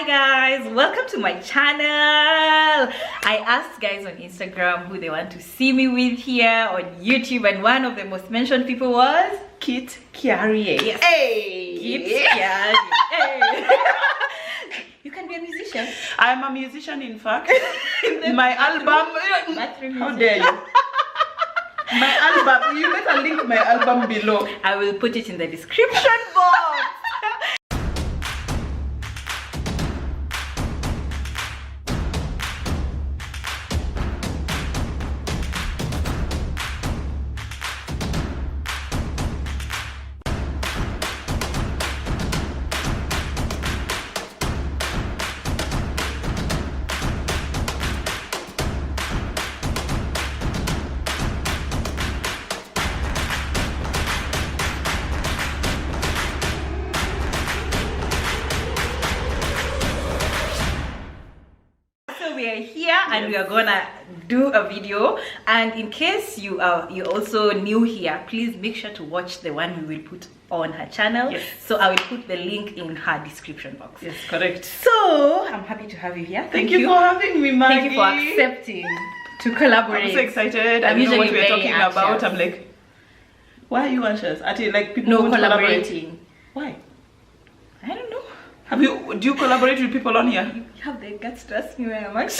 Hi guys, welcome to my channel. I asked guys on Instagram who they want to see me with here on YouTube, and one of the most mentioned people was Kitt Kiarie. Yes. Hey! Kitt Kiarie. Hey. You can be a musician. I'm a musician, in fact. My album. How dare you? My album. You better link my album below. I will put it in the description box. We are here and we are gonna do a video, and in case you are also new here, please make sure to watch the one we will put on her channel. Yes. So I will put the link in her description box. Yes, correct. So I'm happy to have you here. Thank you for having me, Margie. Thank you for accepting to collaborate. I'm so excited. I know what we're talking about. I'm like, why are you anxious? Like people no want collaborating. Why? I don't know. Do you collaborate with people on here? You have the guts to ask me where I'm anxious.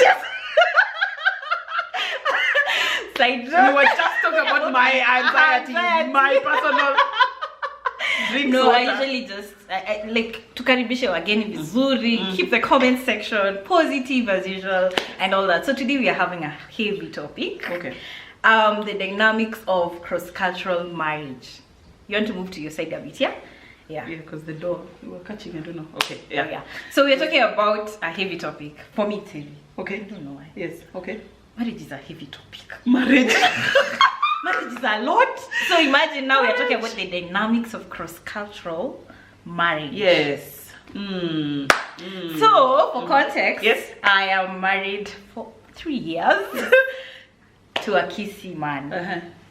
Side joke. We were just talking about my anxiety, my personal drinks. No, water. I usually just I like tukaribishe wageni vizuri, keep the comment section positive as usual and all that. So today we are having a heavy topic. Okay. The dynamics of cross-cultural marriage. You want to move to your side a bit, yeah? Yeah, because the door we were catching, I don't know. Okay, yeah. So we're talking about a heavy topic. For me, it's heavy. Okay. I don't know why. Yes. Okay. Marriage is a heavy topic. Marriage. Marriage is a lot. So imagine now we're talking about the dynamics of cross-cultural marriage. Yes. So for context, yes, I am married for 3 years to a Kisii man.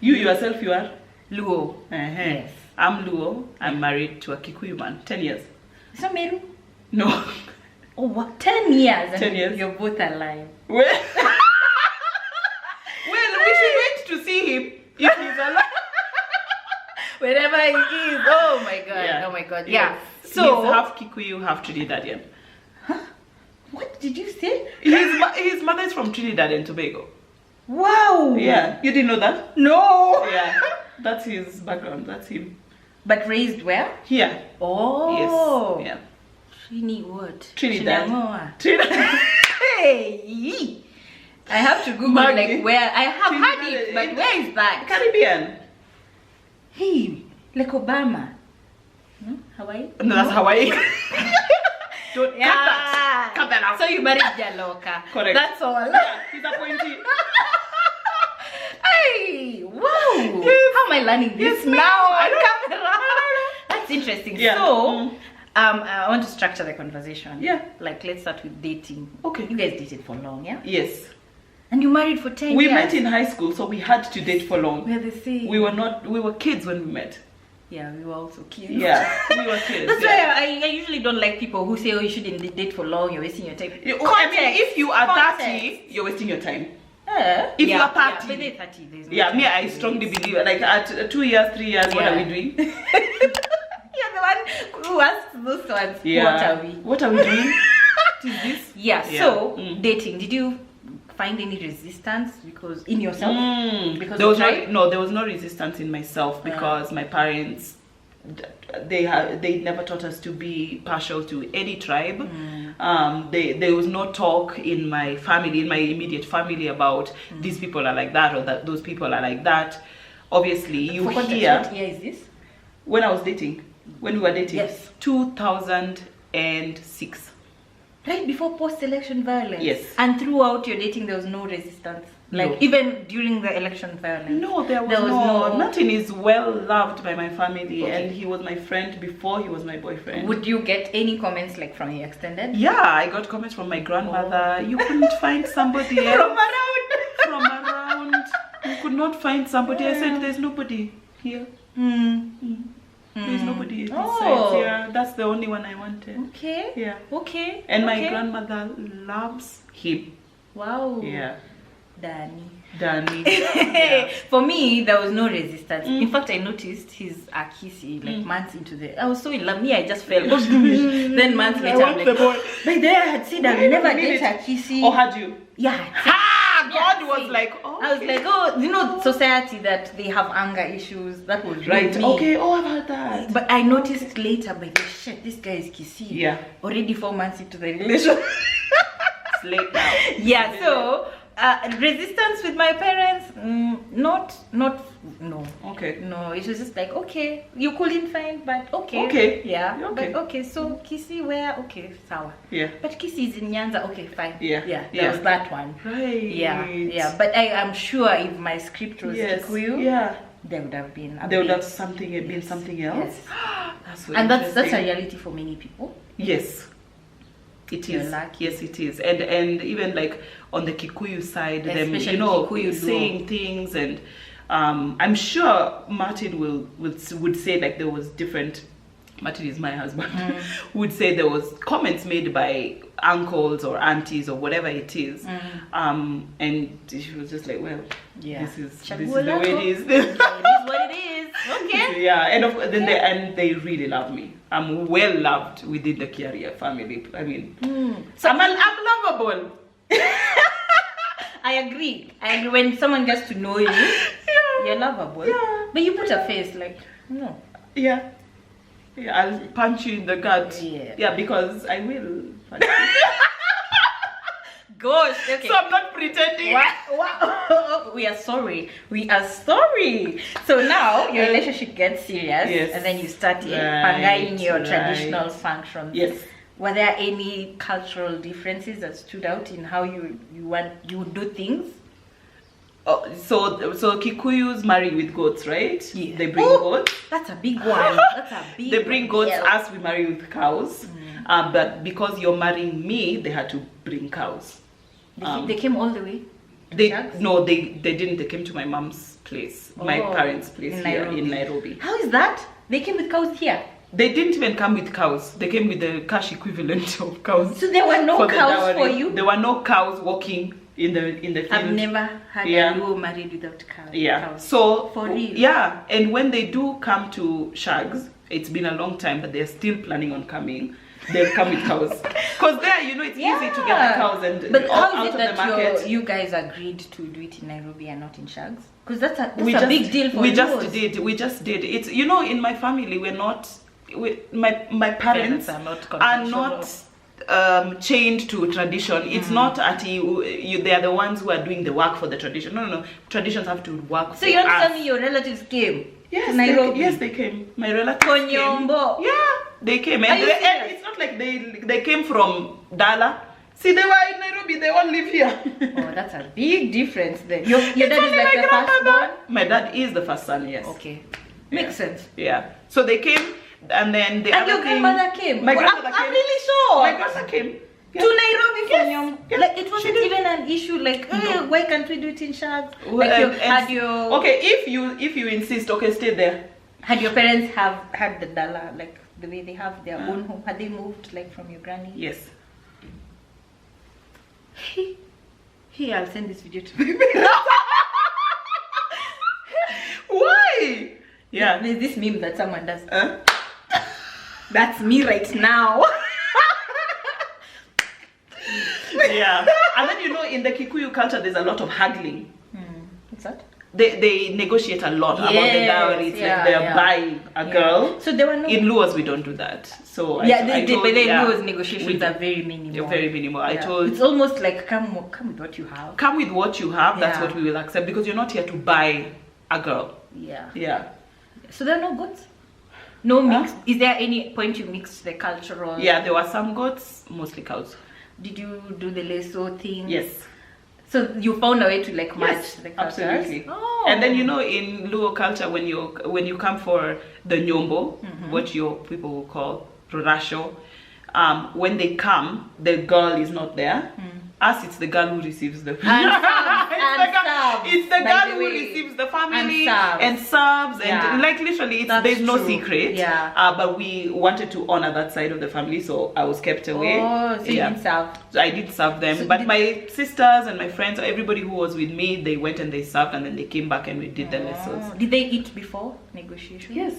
You yourself, you are Luo. Yes. I'm Luo. I'm married to a Kikuyu man. 10 years. Is that Meru? No. Oh, what? 10 years. 10 years. You're both alive. Well, we should wait to see him if he's alive. Wherever he is. Oh my god. Yeah. Oh my god. Yeah. So he's half Kikuyu, half Trinidadian. Huh? What did you say? His mother is from Trinidad and Tobago. Wow. Yeah. You didn't know that? No. Yeah. That's his background. That's him. But raised where? Here. Oh. Yes. Yeah. Trini what? Trinidad. Hey. I have to Google Margie. like where I have Trinidad, had it, but where is that? Caribbean. Hey, like Obama. No? Hawaii? No, that's Hawaii. Don't Yeah. cut that. Cut that out. So you married Jaloka. Correct. That's all. Yeah, he's appointed. Hey, wow. Yes. How am I learning this Yes, ma'am. now on I don't camera? know. That's interesting. Yeah. So, I want to structure the conversation. Yeah. Like, let's start with dating. Okay. You guys dated for long, yeah? Yes. And you married for 10 We years? met in high school, so we had to date for long. We're the same. We were kids when we met. Yeah, we were also kids. Yeah, we were kids. That's why I usually don't like people who say, oh, you shouldn't date for long, you're wasting your time. I mean, if you are Context. 30, you're wasting your time. If you are 30. Yeah, but they're 30, there's no Yeah, time me, to I waste. strongly believe, like at 2 years, 3 years, what are we doing? You're the one who asks those ones. Yeah. What are we? What are we doing? What is this? Yeah, Yeah. so Mm. dating, did you find any resistance because in yourself? Because There was of there was no resistance in myself because my parents, they never taught us to be partial to any tribe. There was no talk in my family, in my immediate family, about these people are like that or that those people are like that. Obviously, you For context, hear. what year is this? When I was dating, when we were dating, Yes. 2006. Right before post-election violence? Yes. And throughout your dating, there was no resistance? Like, No. even during the election violence? No, there was no. Martin is well loved by my family, and he was my friend before he was my boyfriend. Would you get any comments like from your extended? Yeah, I got comments from my grandmother. You couldn't find somebody else. From around? From around. You could not find somebody. I said, there's nobody here. There's nobody besides. Oh. Yeah, that's the only one I wanted. Okay. Yeah. Okay. And my okay. grandmother loves him. Wow. Yeah. Danny. Yeah. For me, there was no resistance. In fact, I noticed he's a kissy, like months into the. I was so in love. Me, I just fell. Then months later, I'm like, by then I had said I would never date a kissy. Or had you? Yeah. God was like, oh. I was like, oh, you know, society that they have anger issues. That was Right. me. Okay. Oh, about that. But I noticed later, by the shit, this guy is kissy. Yeah. Already 4 months into the relation. It's late now. Yeah. So. Resistance with my parents, no. Okay. No, it was just like, okay, you couldn't find, but okay. Okay. Yeah. Okay. But okay, so Kissy where? Okay, sour. Yeah. But Kissy is in Nyanza. Okay, fine. Yeah. Yeah. Yeah. That was that one. Right. Yeah. But I am sure if my script was Kikuyu, yeah, there would have been. There would have been something else. Yes. That's so And that's a interesting. reality for many people. Yes. It You're is. lucky. Yes, it is. And even like on the Kikuyu side, them, Especially you know, Kikuyu saying things, and I'm sure Martin would say like there was different. Martin is my husband. Would say there was comments made by uncles or aunties or whatever it is, and she was just like, well, this is the way it is. It is what it is. Okay. Yeah, and then they really love me. I'm well loved within the Kiari family. I mean, so I'm lovable. I agree. And when someone gets to know you, you're lovable. Yeah. But you put a face like, no. Yeah. Yeah, I'll punch you in the gut. Yeah. Yeah, because I will punch you. Gosh, okay. So I'm not pretending. What? We are sorry. So now your relationship gets serious, Yes. and then you start pangaing your traditional functions. Yes. Were there any cultural differences that stood out in how you do things? Oh, so Kikuyus marry with goats, right? Yeah. They bring goats. That's a big one. They bring goats. Yeah. Us, we marry with cows. But because you're marrying me, they had to bring cows. They came all the way. They didn't. They came to my mom's place, my parents' place in Nairobi. How is that? They came with cows here. They didn't even come with cows. They came with the cash equivalent of cows. So there were no cows for you? There were no cows walking in the field. I've never had a Luo married without cows. Yeah. So for real. Yeah, and when they do come to shags, it's been a long time, but they're still planning on coming. They'll come with cows, because there, you know, it's easy to get the cows and but out how is of it the market. that you guys agreed to do it in Nairobi and not in shags? Because that's a big deal for we you. We just did. It's, you know, in my family, my parents are not chained to tradition. It's not at you. They are the ones who are doing the work for the tradition. No. Traditions have to work. So you're telling me your relatives came? Yes, to Nairobi? yes, they came. My relatives Konyombo. came. Yeah, they came, and it's not like they came from Dala. See, they were in Nairobi. They all live here. Oh, that's a big difference then. Your dad is like the first born? My dad is the first son. Yes. Okay, makes sense. Yeah. So they came, and then the and your grandmother came. My grandmother came. I'm really sure. My grandmother came. Yeah. To Nairobi from Yes. Yes. Like it wasn't even an issue. Like, why can't we do it in shags? Well, Like okay, if you insist, okay, stay there. Had your parents had the dala, like the way they have their own home? Had they moved like from your granny? Yes. Here, I'll send this video to my Why? Yeah. There's this meme that someone does. That's me right now. Yeah. And then, you know, in the Kikuyu culture, there's a lot of haggling. What's that? They negotiate a lot about the dowry. It's like they're buying a girl. So there were no. In Luos, we don't do that. So But then Luos negotiations are very minimal. They're very minimal. Yeah. It's almost like come with what you have. Come with what you have. That's Yeah. what we will accept, because you're not here to buy a girl. Yeah. Yeah. So there are no goats. No mix. Is there any point you mixed the cultural? Yeah, there were some goats, mostly cows. Did you do the leso thing? Yes. So you found a way to like match the cultures? Absolutely. Oh. And then, you know, in Luo culture, when you come for the nyombo, what your people will call rorasho, when they come, the girl is not there. Us, it's the girl who receives the And serves, it's the by girl the who way. receives the family And serves, Yeah. and like literally, That's there's no true. secret. Yeah. But we wanted to honor that side of the family, so I was kept away. Oh, so you didn't serve. So I did serve them, So but did- my sisters and my friends, everybody who was with me, they went and they served, and then they came back and we did the lessons. Did they eat before negotiation? Yes.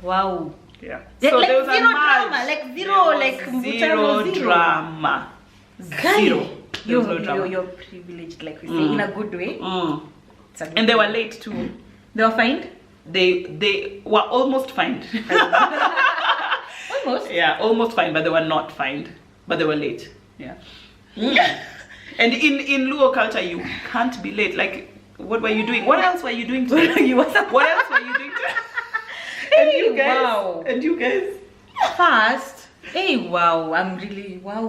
Wow. Yeah. Like there was zero a merge. drama, like zero, There was like zero zero. drama. Zero. There was no drama. You're privileged, like we say, in a good way. It's a good And they way. were late too. They were fined? They were almost fined. Almost. Yeah, almost fined, but they were not fined. But they were late. Yeah. And in Luo culture, you can't be late. Like, what were you doing? What else were you doing today? What else were you doing today? And you guys? Wow. And you guys? Fast. Hey, wow. I'm really, wow.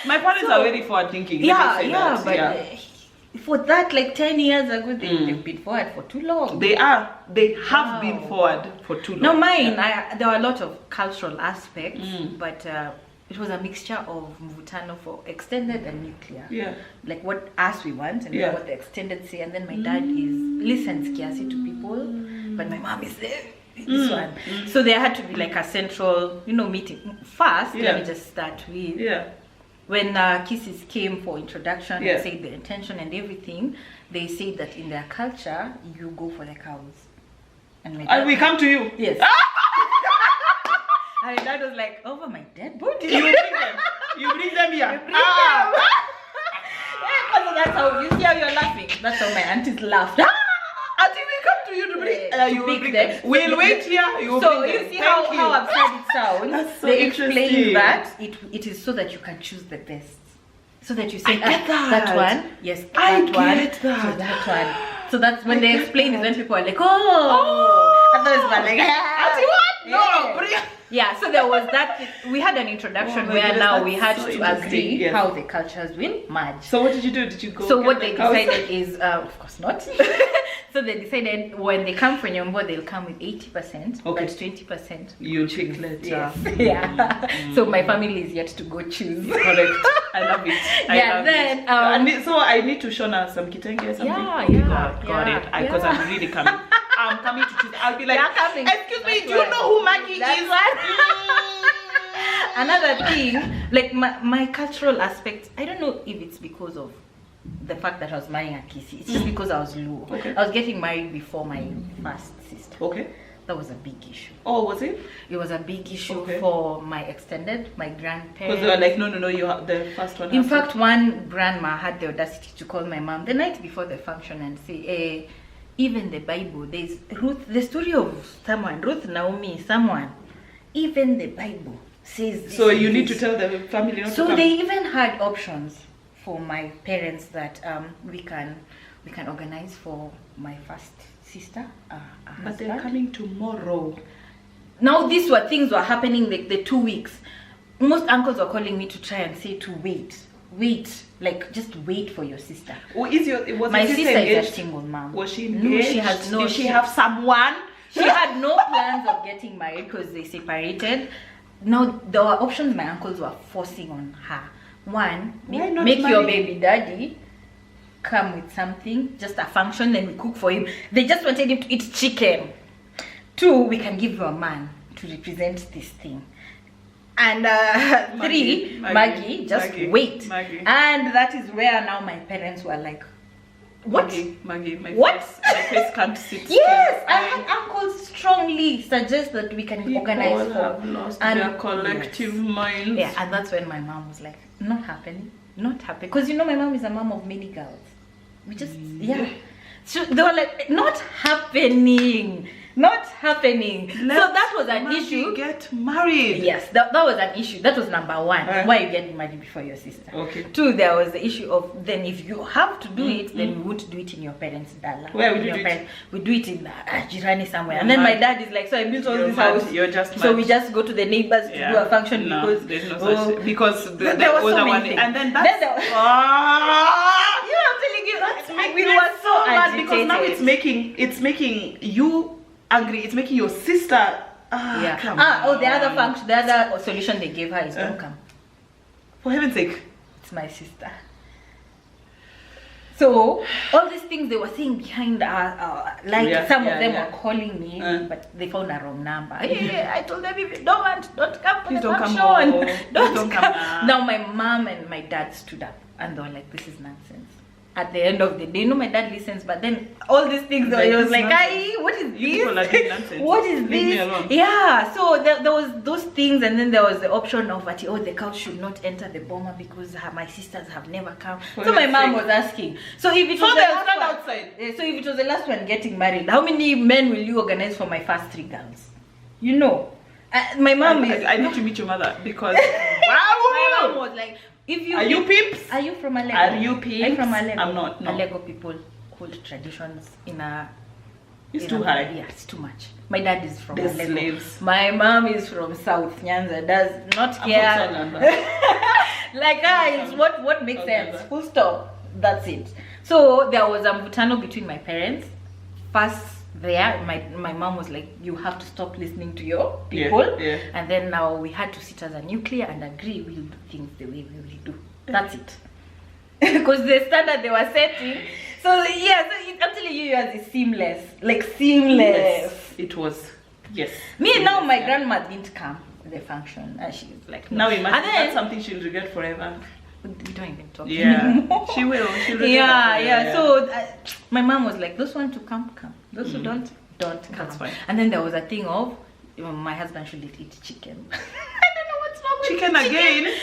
My parents are very forward thinking. Yeah, but for that, like 10 years ago, they've been forward for too long. They have been forward for too long. No, mine, there were a lot of cultural aspects, but it was a mixture of mvutano for extended and nuclear. Yeah. Like what us we want and what the extended say. And then my dad listens Kiasi to people, but my mom is there. This one. So there had to be like a central, meeting. First, let me just start with. Yeah. When kisses came for introduction and said the intention and everything, they said that in their culture, you go for the cows. And my dad, And we come to you. yes. And my dad was like, over my dead body. You bring them. You bring them here. Yeah, because that's how, you see how you're laughing? That's how my aunties laughed. Until we come to you to bring, you will bring them. We'll wait here. You will So bring you them. see Thank you. how absurd it sounds. That's so they interesting. explain that it is so that you can choose the best. So that you say, I get that. that one, yes, I that one, get that. so that one. So that's when they explain it, when people are like, oh. Others were like, Auntie, what? No, bring. Yeah, so there was that. We had an introduction Oh my where goodness, now we that's had so to interesting. agree Yes. how the cultures will merge. So what did you do? Did you go? So get what the they cows? decided is, of course not. So they decided when they come for Nyombo, they'll come with 80%, but 20% You'll pick later. Yes. Yeah. So my family is yet to go choose. Correct. I love it. I love then it. So I need to show her some kitenge or something. Got it. Because I'm really coming. I'm coming to choose. I'll be like, excuse me, do you know who Margie is? Another thing, like my cultural aspect, I don't know if it's because of the fact that I was marrying a Kisi. It's just because I was Luo. Okay. I was getting married before my first sister. Okay. That was a big issue. Oh, was it? It was a big issue for my extended, my grandparents. Because they were like, no, you have the first one. In fact, one grandma had the audacity to call my mom the night before the function and say, even the Bible, there's Ruth, the story of someone, Ruth, Naomi, someone, even the Bible says this. So you need to tell the family not to So come. they even had options for my parents that we can organize for my first sister. But they're coming tomorrow. Now these were things were happening like the 2 weeks. Most uncles were calling me to try and say to wait, like just wait for your sister. Was My your sister engaged? is a single mom. Was she No, engaged? she has no. Did she have someone? She had no plans of getting married because they separated. Now there were options my uncles were forcing on her. One, make your baby daddy come with something, just a function, then we cook for him. They just wanted him to eat chicken. Two, we can give you a man to represent this thing. And three, Margie, wait. Margie. And that is where now my parents were like, what? Maggie, my What? face can't sit. Yes, I had uncles strongly suggest that we can organize People for have lost and their collective minds. Yeah, and that's when my mom was like, not happening. Because my mom is a mom of many girls. We just so they were like, not happening. So that was an issue. Get married. Yes, that was an issue. That was number one. Why you getting married before your sister? Okay. Two, there was the issue of then if you have to do it, then we won't do it in your parents' dala. Where would you do it? We do it in Jirani somewhere. And then my dad is like, so I built all this house. You're just so mad. we just go to the neighbors to do a function because there's no such because the there was older so many one things. and then that's I'm telling you, we were so mad agitated. because now it's making you angry. It's making your sister. The other function, the other solution they gave her is don't come. For heaven's sake. It's my sister. So all these things they were saying behind like some of them were calling me, but they found a wrong number. Hey, I told them, if you don't want, don't come for the function. Don't come. Now my mom and my dad stood up and they were like, this is nonsense. At the end of the day, my dad listens, but then all these things, he was like, "Hey, what is this? What is this?" Yeah, so there was those things, and then there was the option of that, oh, the cow should not enter the boma because my sisters have never come. So my mom was asking, so if it was the last one, outside. So if it was the last one getting married, how many men will you organize for my first 3 girls? You know, my mom I need to meet your mother because my mom was like, are you peeps? Are you from Alego? Are you peeps? I'm from Alego. I'm not. No. Alego people hold traditions in a. It's too high. Yeah, it's too much. My dad is from Alego. Slaves. My mom is from South Nyanza. Does not care. Like it's what makes sense. Full stop. That's it. So there was a mvutano between my parents. First. There, my mom was like, you have to stop listening to your people, and then now we had to sit as a nuclear and agree we'll do things the way we will do. That's it. Because the standard they were setting. So yeah, so I'm telling you, yours is seamless, like seamless. Yes, it was. Yes. Me now, my grandma didn't come to the function, and she's like, no. Now imagine that's something she'll regret forever. We don't even talk anymore. She will. Yeah. So my mom was like, those want to come. Those who don't come. That's fine. And then there was a thing of my husband shouldn't eat chicken. I don't know what's wrong with chicken again.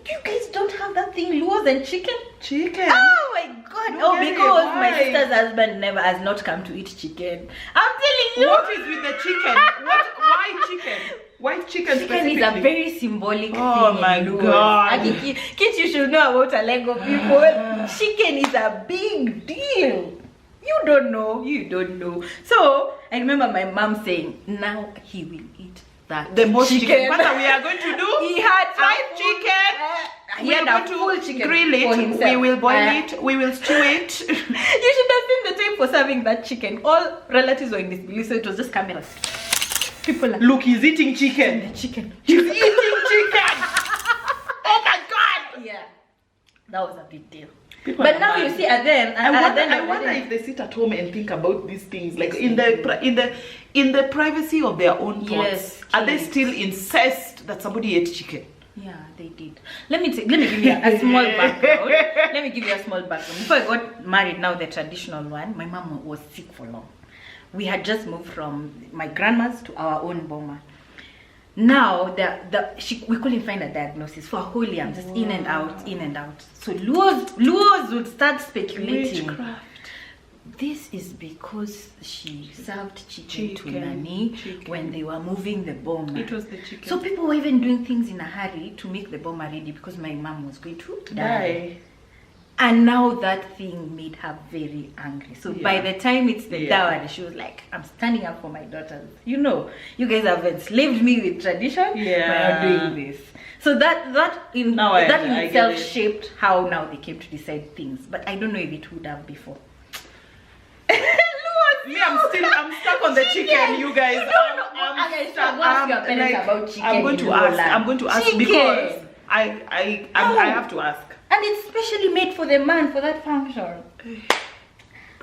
You guys don't have that thing, Luos and chicken? Chicken. Oh my god. Because my sister's husband has not come to eat chicken. I'm telling you. What is with the chicken? Why chicken? Why chicken specifically? Chicken is a very symbolic thing. Oh my god. Kids, you should know about Alego people. Chicken is a big deal. You don't know. So I remember my mom saying, now he will eat that the most chicken. What we are going to do? He had 5 chicken. He had a full chicken. Grill it. We will boil it. We will stew it. You should have seen the time for serving that chicken. All relatives were in disbelief, so it was just cameras. People are, look, he's eating chicken. The chicken. He's eating chicken. Oh my god. Yeah, that was a big deal. But now you see, I wonder if they sit at home and think about these things, like in the privacy of their own thoughts. Yes, are they still incensed that somebody ate chicken? Yeah, they did. Let me give you a small background. Before I got married, now the traditional one, my mom was sick for long. We had just moved from my grandma's to our own boma. Now we couldn't find a diagnosis for a whole year. I'm just in and out. So Luos would start speculating. Witchcraft. This is because she served chicken to Nani when they were moving the boma. It was the chicken. So people were even doing things in a hurry to make the boma ready because my mom was going to die. And now that thing made her very angry. So by the time it's the dowry, she was like, I'm standing up for my daughters. You know, you guys have enslaved me with tradition. Yeah. By doing this. So that in itself shaped how now they came to decide things. But I don't know if it would have before. Me, I'm stuck on the chicken, you guys. I'm going to ask chicken. Because I have to ask. And it's specially made for the man for that function.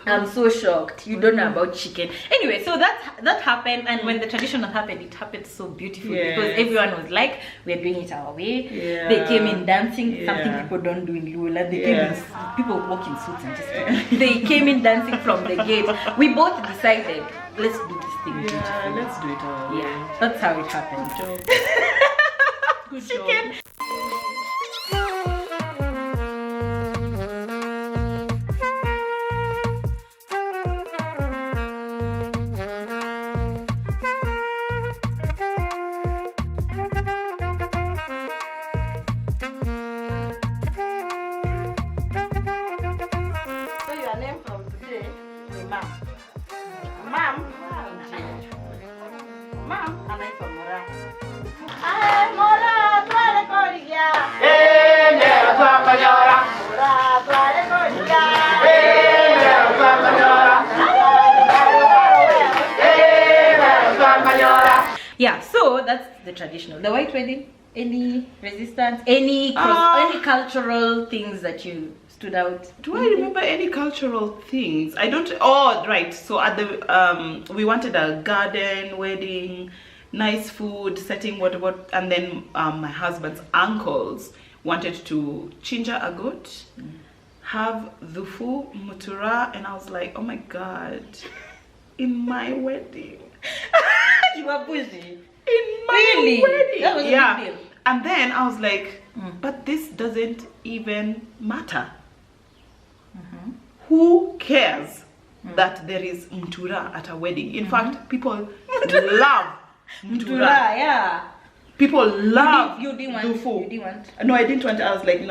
I'm so shocked. You don't know about chicken. Anyway, so that happened, and when the traditional happened, it happened so beautifully because everyone was like, we're doing it our way. They came in dancing, something people don't do in Lula. They came in, people walk in suits and just they came in dancing from the gate. We both decided, let's do this thing beautifully. Let's do it our way. Yeah, that's how it happened. Good chicken. Job. Yeah, so that's the traditional. The white wedding, Any resistance? Any cultural things that you stood out? Do I remember any cultural things? I don't. Oh, right. So at the we wanted a garden wedding, nice food, setting what, and then my husband's uncles wanted to chinja a goat, have dhufu, mutura, and I was like, oh my god, in my wedding. You were bougie. In my wedding. That was a big deal. And then I was like, but this doesn't even matter. Who cares that there is mtura at a wedding? In fact, people love mtura. Yeah. People love you didn't want. dhufu. You didn't want. No, I didn't want. I was like,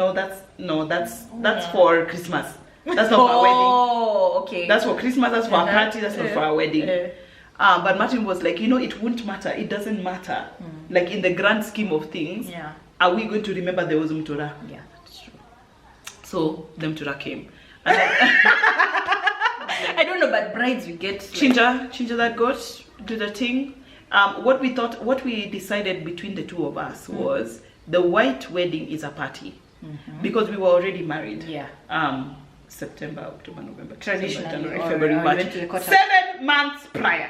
that's for Christmas. That's not for a wedding. Oh, okay. That's for Christmas. That's for a party. That's not for a wedding. But Martin was like, it won't matter. It doesn't matter. Like in the grand scheme of things, are we going to remember there was mtura? Yeah, that's true. So the mtura came. I don't know, but brides we get Chinja that goat, do the thing. What we decided between the two of us was the white wedding is a party because we were already married. Yeah. September, October, November, Traditionally, December, January, or February, March. 7 months prior.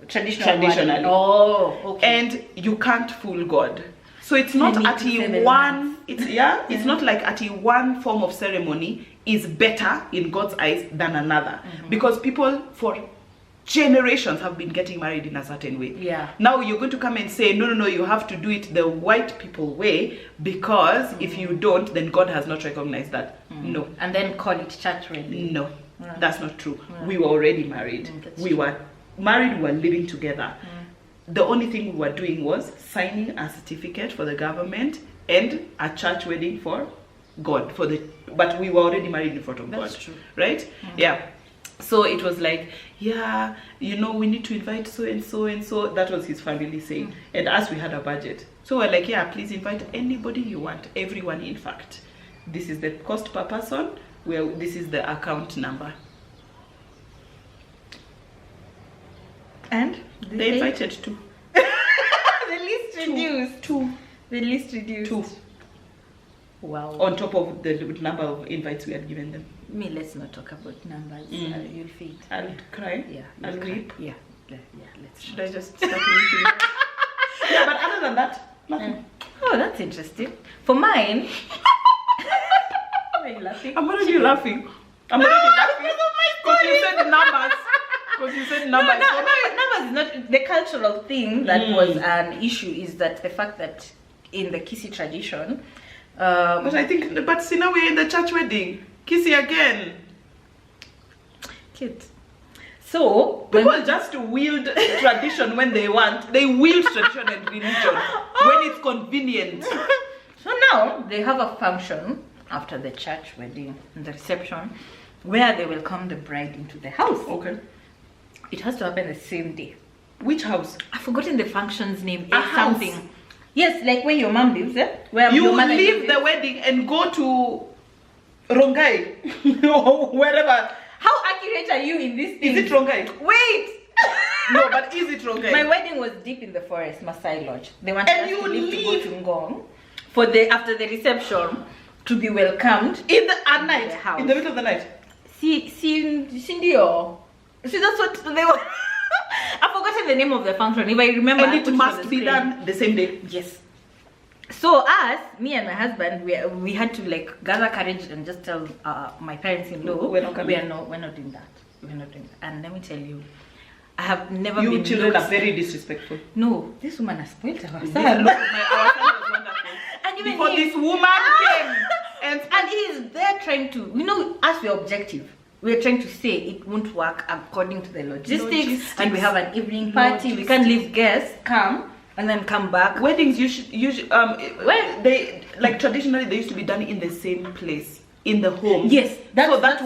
Traditionally. Oh, okay. And you can't fool God. So it's not at one. It's not like at one form of ceremony is better in God's eyes than another, because people for generations have been getting married in a certain way. Yeah. Now you're going to come and say, no, you have to do it the white people way, because if you don't, then God has not recognized that. No. And then call it church wedding. No, that's not true. We were already married. We were married. We were living together. The only thing we were doing was signing a certificate for the government and a church wedding for God. But we were already married in front of God. That's true. Right? Yeah. So it was like, we need to invite so and so and so. That was his family saying. And as we had a budget, so we're like, please invite anybody you want, everyone. In fact, this is the cost per person. This is the account number. And they invited two. The least reduced. Two. The least reduced. Two. Wow. On top of the number of invites we had given them. Let's not talk about numbers. You'll fade. I'll cry. Yeah. I'll weep. Yeah. Should I just start weeping? Yeah, but other than that, nothing. Oh, that's interesting. For mine. Why are you laughing? I'm already laughing. Because you said numbers. Because you said numbers. Numbers is not the cultural thing that was an issue. Is that the fact that in the Kisi tradition. But see, now we're in the church wedding. Kisi again. Kids. So people just wield tradition when they want. They wield tradition and religion when it's convenient. So now they have a function after the church wedding and the reception where they welcome the bride into the house. Okay. It has to happen the same day. Which house? I've forgotten the function's name. A house. Something. Yes, like where your mom lives, where you your mother leave the wedding and go to Rongai or wherever. How accurate are you in this thing? Is it Rongai? Wait! No, but is it Rongai? My wedding was deep in the forest, Masai Lodge. They wanted us to leave to go to Ngong for after the reception to be welcomed at night, the house. In the middle of the night. Sindio. See, that's what they were. I've forgotten the name of the function. If I remember, And it must be done the same day. Yes. So me and my husband, we had to gather courage and just tell my parents-in-law, we're not doing that. We're not doing that. And let me tell you, I have never been. You children are very disrespectul. No, this woman has spoiled our son. Our son was wonderful. And even before this woman came, and he's there trying to, as we're objective. We're trying to say it won't work according to the logistics. And we have an evening party. We can't leave guests come and then come back. Weddings usually traditionally they used to be done in the same place, in the home. Yes, that's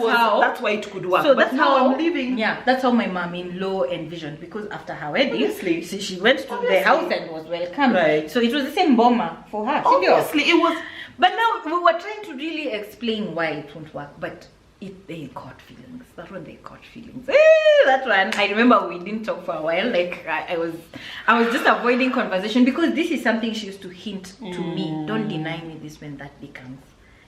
why it could work. So but now I'm leaving. Yeah, that's how my mom-in-law envisioned, because after her wedding, she went to the house and was welcomed. Right. So it was the same bomber for her. Obviously, it was. But now we were trying to really explain why it won't work, but they caught feelings. That one, they caught feelings. That one, I remember we didn't talk for a while. Like I was just avoiding conversation because this is something she used to hint to me. Don't deny me this when that day comes.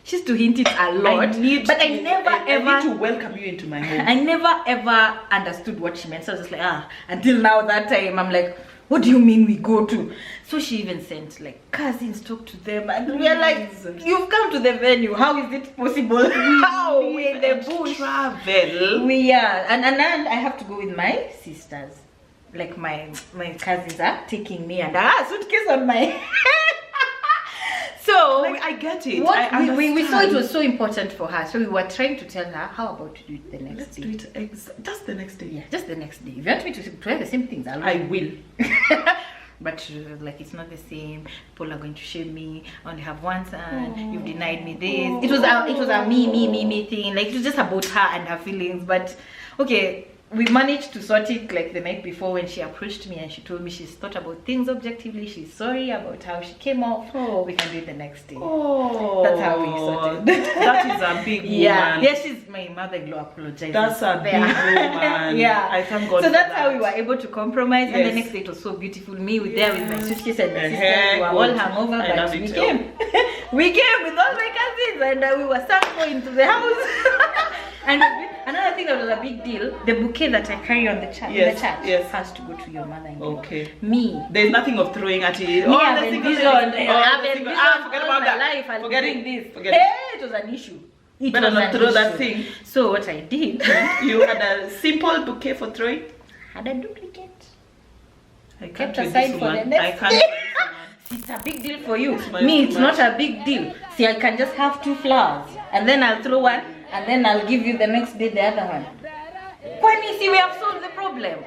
She used to hint it a lot, I need to welcome you into my home. I never ever understood what she meant. So I was just like, until now that time, I'm like, what do you mean we go to? So she even sent like cousins, talk to them, and we are like, you've come to the venue. How is it possible? How we in the bush travel? We are, and I have to go with my sisters. Like my cousins are taking me and suitcase on my head. So like, I get it. We saw it was so important for her, so we were trying to tell her, how about to do it the next day? Do it just the next day. Yeah, just the next day. If you want me to wear the same things, I will. But like, it's not the same. People are going to shame me. I only have one son. You've denied me this. It was a me thing. Like, it was just about her and her feelings. But okay, we managed to sort it like the night before when she approached me and she told me she's thought about things objectively. She's sorry about how she came off. We can do it the next day. That's how we sorted. That is a big woman. Yeah, she's my mother-in-law apologized. That's a big woman. Yeah, I thank God. So that's how we were able to compromise. And the next day it was so beautiful. Me there with my suitcase and my sisters. We were all hungover, but we came. We came with all my cousins and we were sung into the house. And another thing that was a big deal, the bouquet that I carry on the church, has to go to your mother-in-law. Okay. Me. There's nothing of throwing at it. I've been busy all my life. I'll be doing this. It was an issue. Better not throw that thing. So what I did, you had a simple bouquet for throwing? Had a duplicate. I kept aside for the next day. It's a big deal for you. Me, it's not a big deal. See, I can just have 2 flowers and then I'll throw one and then I'll give you the next day the other one. When you see, we have solved the problem.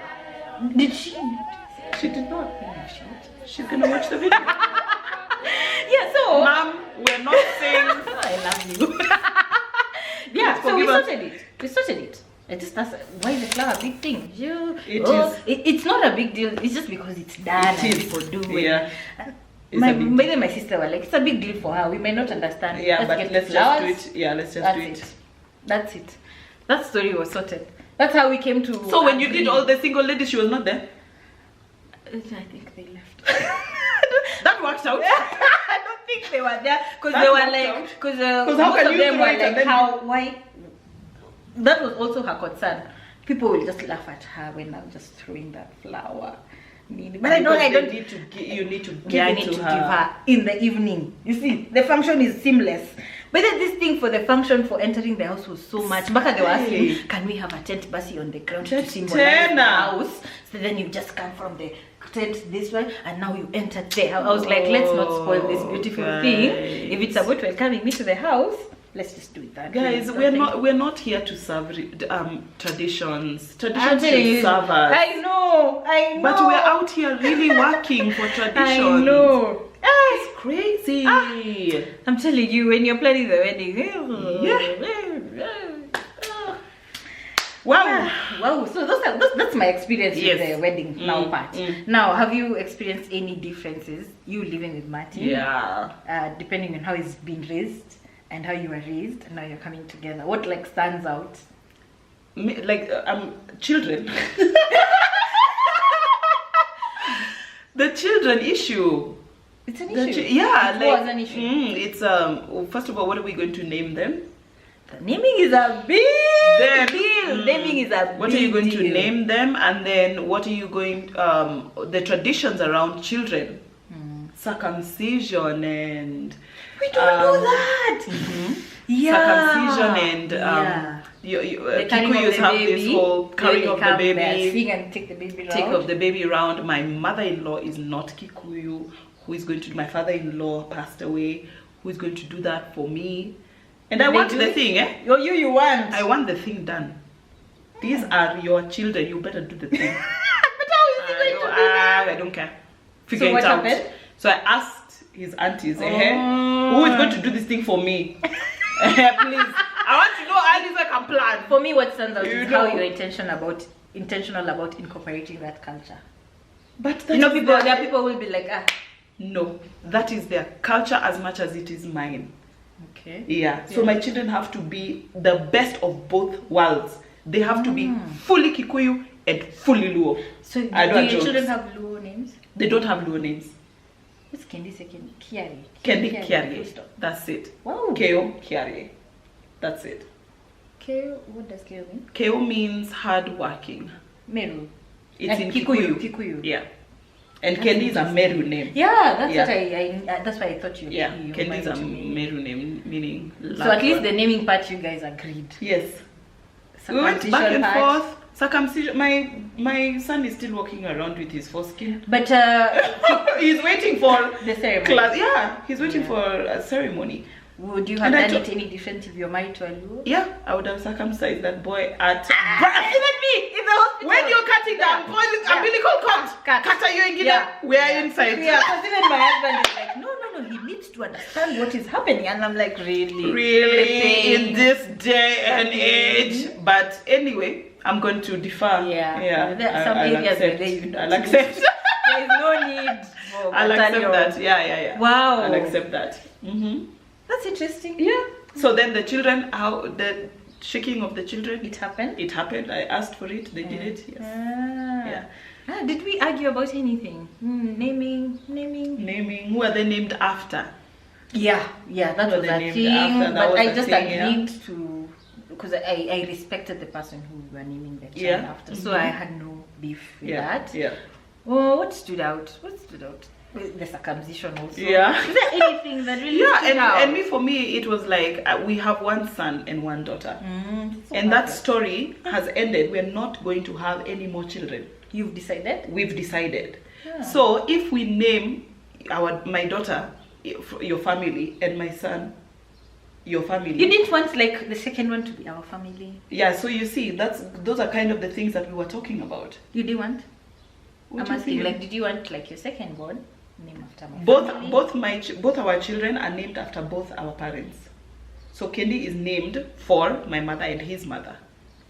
Did she? She did not. She's gonna watch the video. Yeah, so Mom, we're not saying I love you. Yeah, so we sorted it. That's why is the flower a big thing? It's not a big deal. It's just because it's done and people do it. Yeah. My sister were like, it's a big deal for her. We may not understand. Yeah, let's just do it. Yeah, let's just do it. That's it. That story was sorted. That's how we came to. So when you did all the single ladies, she was not there? I think they left. That worked out. I don't think they were there because they were like, because most of them were like, why? That was also her concern. People will just laugh at her when I'm just throwing that flower. But I don't need to give her in the evening. You see, the function is seamless. But then this thing for the function for entering the house was so much. Back they were asking, can we have a tent basi on the ground to symbolize the house? So then you just come from the tent this way and now you entered there. I was like, let's not spoil this beautiful thing. If it's about welcoming me to the house, let's just do it that way. Guys, we're not here to serve traditions. Traditions should serve us. I know. But we're out here really working for traditions. I know. It's crazy. I'm telling you, when you're planning the wedding. Wow. So that's my experience with the wedding now part. Now, have you experienced any differences? You living with Martin? Yeah. Depending on how he's been raised and how you were raised, and now you're coming together. What like stands out? Children. The children issue. It's an issue. It was an issue. It's first of all, what are we going to name them? Naming is a big deal. Naming is a big deal. What are you going to name them? And then what are you going the traditions around children? Circumcision and we don't do that. Circumcision and Kikuyus have this whole carrying of the baby, and take the baby take of the baby around. My mother-in-law is not Kikuyu. Who is going to? My father-in-law passed away. Who is going to do that for me? And I want the thing, You want. I want the thing done. These are your children. You better do the thing. But how is he going to do that? I don't care. Figure it out. Happened? So I asked his aunties, who is going to do this thing for me? Please. I want to know how this I can plan. For me, what stands out is how you're intentional about incorporating that culture. But there are people who will be like, no, that is their culture as much as it is mine. Okay. Yeah. So my children have to be the best of both worlds. They have to be fully Kikuyu and fully Luo. So do your children have Luo names? They don't have Luo names. What's Kendi second? Kiari. Kitt Kiarie. That's it. Wow. Kitt Kiarie. That's it. Keo, what does Keo mean? Keo means hardworking. Meru. It's in Kikuyu. Kikuyu. Yeah. And Kendi is a Meru name. Yeah, that's what that's why I thought you. Yeah, Kendi is a Meru name, meaning. So at least the naming part you guys agreed. Yes. We went back and forth. Circumcision. My son is still walking around with his foreskin. But he's waiting for the ceremony. Class. Yeah, he's waiting for a ceremony. Would you have done it any different if you're married to a Luo? Yeah, I would have circumcised that boy at even me in the hospital. When you're cutting down, umbilical cut. Kata you we're inside. Yeah, because even my husband is like, no, he needs to understand what is happening, and I'm like, really in this day and age. But anyway, I'm going to defer. Yeah. There are some areas where I'll accept. There is no need for I'll accept that. Yeah. Wow. I'll accept that. That's interesting. Yeah. So then the children, how the shaking of the children. It happened? It happened. I asked for it. They did it. Yes. Did we argue about anything? Naming. Who are they named after? Yeah, that was a thing. But I just agreed to, because I respected the person who we were naming the child after. So I had no beef with that. Yeah. Oh, what stood out? The circumcision also. Yeah. Is there anything that really stood out? And for me, it was like we have one son and one daughter. And that story has ended. We're not going to have any more children. You've decided? We've decided. Yeah. So if we name my daughter your family and my son your family. You didn't want like the second one to be our family? Yeah, so you see, those are kind of the things that we were talking about. You did want? What I'm asking, like, did you want like your second born name after my family? Both our children are named after both our parents. So Kendi is named for my mother and his mother.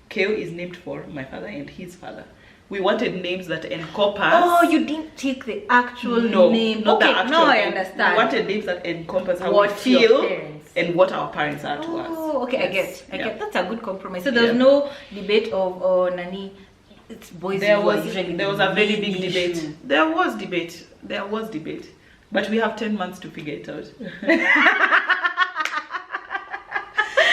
Keo is named for my father and his father. We wanted names that encompass. Oh, you didn't take the actual name. Not the actual now name. I understand. We wanted names that encompass how what we feel and what our parents are to us. Oh, okay, Yes. I get. That's a good compromise. So there was no debate of Nani. It's boys. There was a very big debate. There was debate, but we have 10 months to figure it out.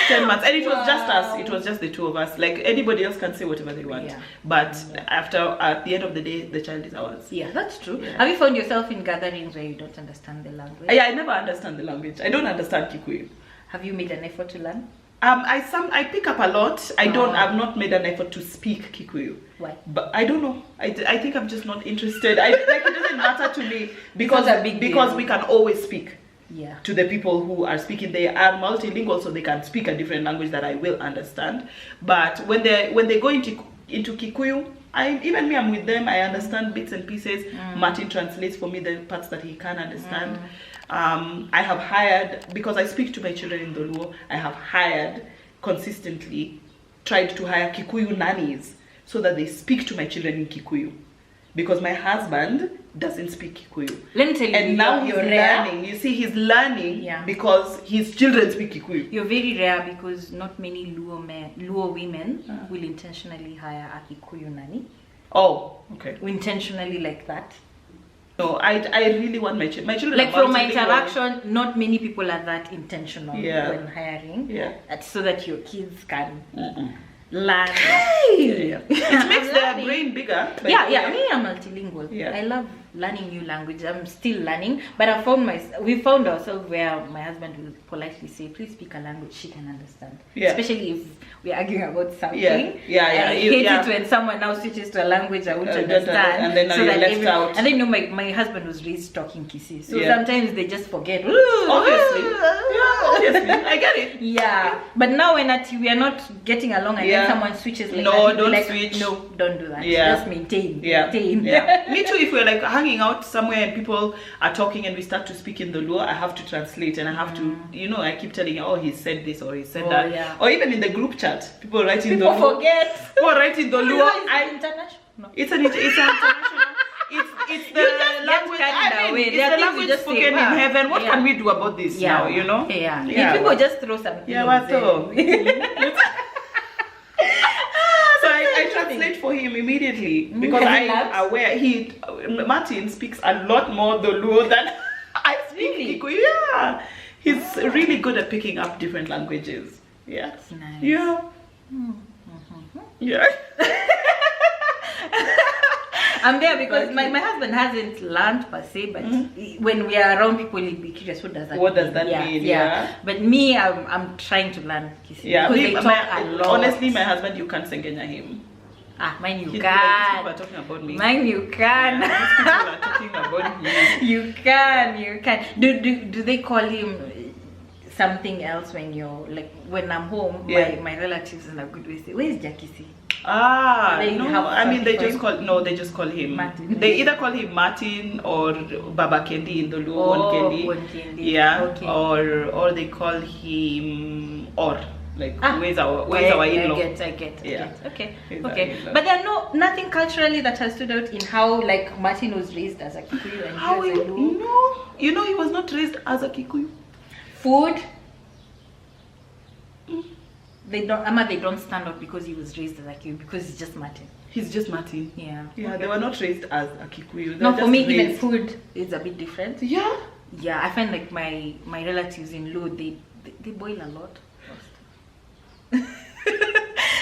10 months, and it was just us. It was just the two of us. Like anybody else can say whatever they want, but at the end of the day, the child is ours. Yeah, that's true. Have you found yourself in gatherings where you don't understand the language? Yeah, I never understand the language. I don't understand Kikuyu. Have you made an effort to learn? I pick up a lot. I've not made an effort to speak Kikuyu. Why? But I don't know. I think I'm just not interested. It doesn't matter to me because we can always speak. Yeah. To the people who are speaking, they are multilingual, so they can speak a different language that I will understand. But when they go into Kikuyu, I'm with them. I understand bits and pieces. Martin translates for me the parts that he can understand. I have hired, because I speak to my children in the Luo, I have consistently tried to hire Kikuyu nannies so that they speak to my children in Kikuyu. Because my husband doesn't speak Kikuyu. Let me tell you, and now he's learning. You see, he's learning because his children speak Kikuyu. You're very rare because not many Luo women will intentionally hire a Kikuyu nanny. Oh, okay. Intentionally like that. No, I really want my children. Like from my interaction, not many people are that intentional when hiring. Yeah. So that your kids can learn. It makes their brain bigger. Me, I'm multilingual. Yeah. I love learning new language. I'm still learning, but we found ourselves where my husband will politely say, "Please speak a language she can understand." Yeah. Especially if we're arguing about something. I hate it when someone now switches to a language I wouldn't understand. And then now you're left out. And then my husband was raised talking Kisii, so sometimes they just forget. Obviously, I get it. Yeah, but now when we are not getting along, and then someone switches like that, don't switch. No, don't do that. Yeah. Just maintain. Maintain. Me too. If we're like hanging out somewhere and people are talking and we start to speak in the Luo, I have to translate and I have to, I keep telling you, he said this or he said that. Yeah. Or even in the group chat, people write in the Luo. People forget. People write in the Luo. It's international. No. It's international. it's You the just get language. carried I mean, away. it's There are the things you language just spoken say, in wow. heaven. What Yeah. can we do about this now? You know? Yeah. Yeah. People just throw something. Yeah, what so? So I translate for him immediately because I'm aware Martin speaks a lot more Luo than I speak Kikuyu. Yeah, he's really good at picking up different languages. Yeah, That's nice. Yeah, yeah. I'm there because my husband hasn't learned per se, but when we are around people, he'll be curious. What does that mean? Yeah. But me, I'm trying to learn Kisii because they talk a lot. Honestly, my husband, you can't sengenya him. Mine you These can. people are talking about me. Mine you can. Yeah, these people are talking about me. You can. Do they call him something else when you're like when I'm home? Yeah. My relatives in a good way say, "Where's Jakisi?" They just call him Martin. They either call him Martin or Baba Kendi in the Luo, Kendi. Yeah, okay. or they call him Or. Like where's our in-law? I get. Okay. In-law. But there are nothing culturally that has stood out in how like Martin was raised as a Kikuyu and how he was a Luo. You know he was not raised as a Kikuyu. Food. They don't stand out because he was raised as a Kikuyu, because he's just Martin. He's just Martin. Yeah. Yeah, they were not raised as a Kikuyu. No, for me even food is a bit different. Yeah. Yeah, I find like my relatives in Luo, they boil a lot.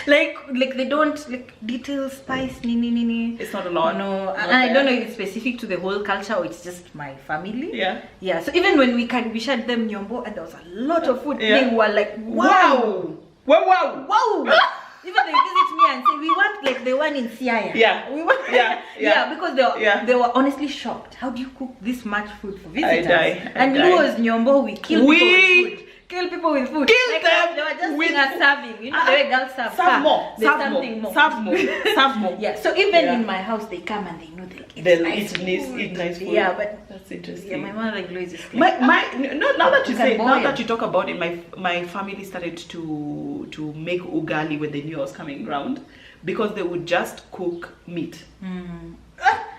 like they don't like detail spice nini. It's not a lot. No, and I don't know if it's specific to the whole culture or it's just my family. Yeah. So even when we shared them nyombo and there was a lot of food, they were like, wow. Even they visit me and say we want like the one in Siaya. Yeah. We want because they were honestly shocked. How do you cook this much food for visitors? And Luo's nyombo, we kill people with food. Kill them. They were just with serving. You know the way girls serve. Serve more. Yeah. So even in my house, they come and they know eat nice food. Yeah, but that's interesting. Yeah, my mother-in-law is just now that you talk about it, my family started to make ugali when they knew I was coming round, because they would just cook meat.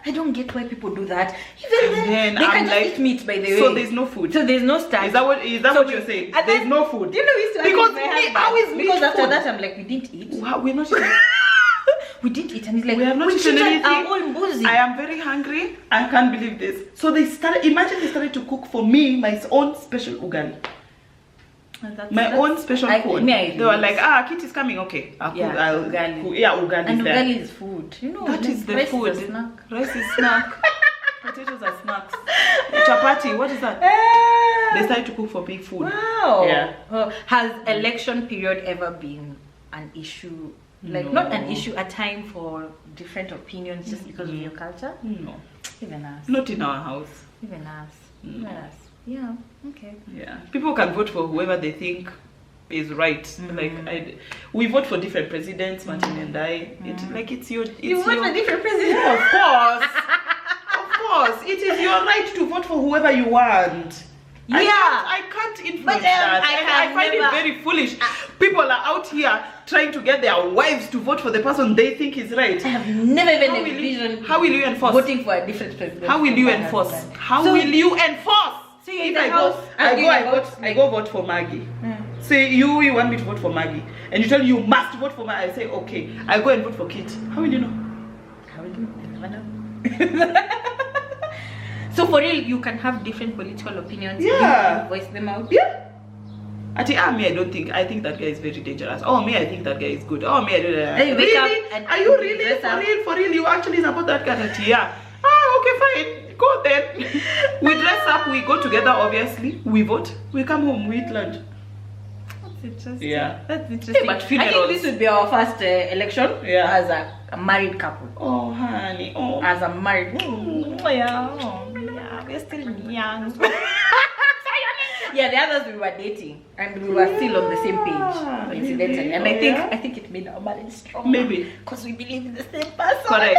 I don't get why people do that. Even then they can just eat meat, by the way. So there's no food. So there's no starch. Is that what you're saying? There's no food. Do you know we used to because how is meat because after food? that I'm like, we didn't eat. We're not eating. We didn't eat, and he's like, we have not eaten anything. I am very hungry. I can't believe this. So they started to cook for me my own special ugali. My own special food. They were like, Kitt is coming. Okay, ugali. Ugali. And ugali is food. You know, that is the rice food. Is a snack. Rice is snack. Potatoes are snacks. Chapati. What is that? They started to cook for big food. Wow. Yeah. Has election period ever been an issue? Like not an issue, a time for different opinions just because of your culture? No. Even us. Not in our house. Even us. No. Even us. Yeah. Okay. Yeah. People can vote for whoever they think is right. Like we vote for different presidents, Martin and I. You vote for different presidents? Yeah, of course. Of course. It is your right to vote for whoever you want. Yeah. I can't influence that. I find it very foolish. People are out here trying to get their wives to vote for the person they think is right. I have never even envisioned how will you enforce voting for a different president. How will you enforce? How will you enforce? So if I go vote for Margie. Say you want me to vote for Margie, and you tell me you must vote for Margie. I say okay. I go and vote for Kitt. How will you know? How will you? I never know. So for real, you can have different political opinions. Yeah. And voice them out. Yeah. I think that guy is very dangerous. Oh, me, I think that guy is good. Oh, me, I do that. Really? Are you really for real? You actually support that guy? Yeah. Okay, fine. Go then. We dress up. We go together. Obviously, we vote. We come home. We eat lunch. That's interesting. Yeah. That's interesting. But I think this would be our first election as a married couple. Oh, honey. Oh. As a married. Yeah. We're still young. Yeah, the others we were dating and we were still on the same page, incidentally. And I think it made our marriage strong. Maybe because we believe in the same person. Correct.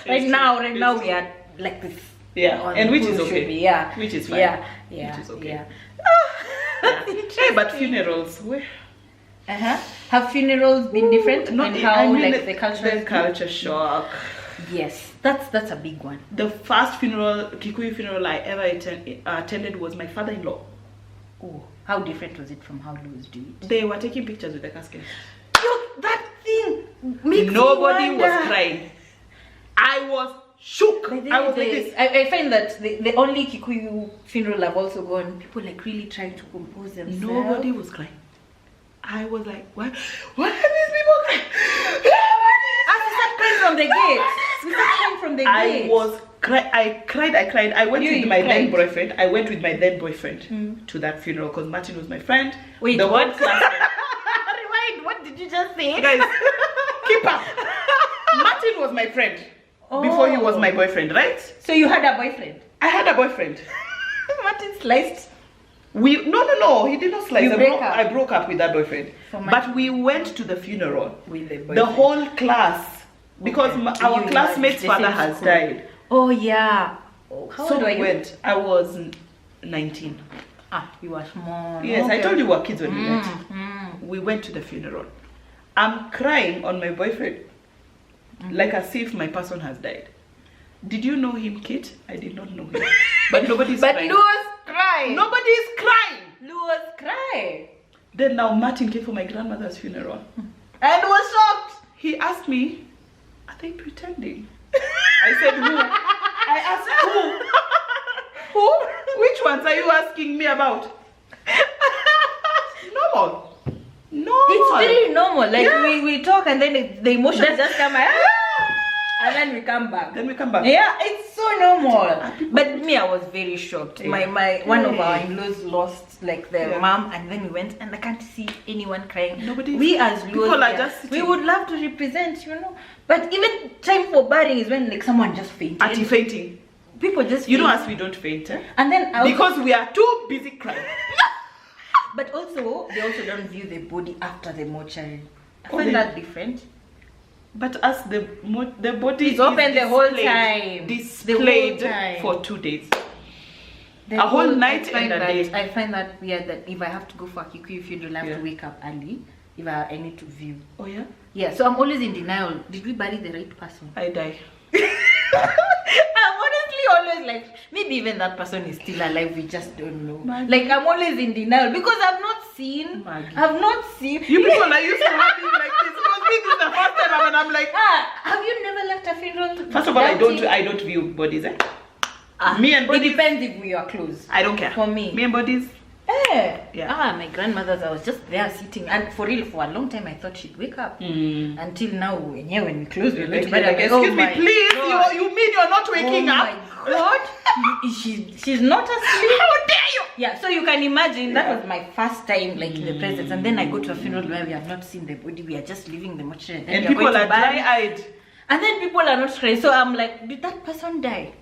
right now we are like this. Yeah, and which is okay. Yeah, which is fine. Yeah. Which is okay. Yeah. Hey, but funerals. Have funerals been different? Not and how the the culture shock. Yes, that's a big one. The first Kikuyu funeral I ever attended was my father-in-law. Oh, how different was it from how Luos do it? They were taking pictures with the casket. That thing makes Nobody me was wonder. crying. I was shook. I was like this. I find that the only Kikuyu funeral I've also gone, people like really trying to compose themselves. Nobody was crying. I was like, what? What are these people crying? I started crying from the gate. We started crying from the gate. I cried. I went with my then boyfriend. I went with my then boyfriend to that funeral because Martin was my friend. Wait, the what? whole class. Rewind. What did you just say? Guys, keep up. Martin was my friend before he was my boyfriend, right? So you had a boyfriend? I had a boyfriend. Martin sliced. No, he did not slice. I broke up with that boyfriend. But we went to the funeral with the boyfriend. The whole class, because our classmate's father has died. Oh yeah. How old were you? Went. I was 19. Ah, you were small. Yes, okay. I told you we were kids when we met. We went to the funeral. I'm crying on my boyfriend, like as if my person has died. Did you know him, Kitt? I did not know him. But nobody's crying. But Luos cried. Nobody's crying. Luos cried. Then now Martin came for my grandmother's funeral. And was shocked. He asked me, are they pretending? I said, who? I asked, who? Who? Which ones are you asking me about? Normal. It's very normal. Like we talk and then the emotions just come out. And then we come back. Yeah, it's so normal. But me, I was very shocked. My one of our in-laws lost like their mom, and then we went and I can't see anyone crying. We as people are just sitting. We would love to represent, But even time for burying is when like someone just fainted. Fainting. People just know us, we don't faint. And then because we are too busy crying. But also they also don't view the body after the mortuary. I find that different. But as the body is open the whole time. Displayed for 2 days. A whole night and a day. I find that weird that if I have to go for a Kikuyu funeral, I have to wake up early if I need to view. Oh yeah? Yeah, so I'm always in denial. Did we bury the right person? I die. I'm honestly always like, maybe even that person is still alive, we just don't know. Margie. Like I'm always in denial because I've not seen. Margie. I've not seen. You people are used to having like this. Because me, this is the first time and I'm like, have you never left a funeral? First of all, I don't view bodies. Me and bodies. It depends if we are close. I don't care. For me and bodies. Yeah. My grandmother's, I was just there sitting, and for real, for a long time I thought she'd wake up. Until now, when we close, we're going to bed. Excuse me, please. You mean you're not waking up? Oh my God. She's not asleep. How dare you? Yeah, so you can imagine that was my first time like in the presence, and then I go to a funeral where we have not seen the body, we are just leaving the mortuary, and people are dry-eyed, and then people are not crying. So I'm like, did that person die?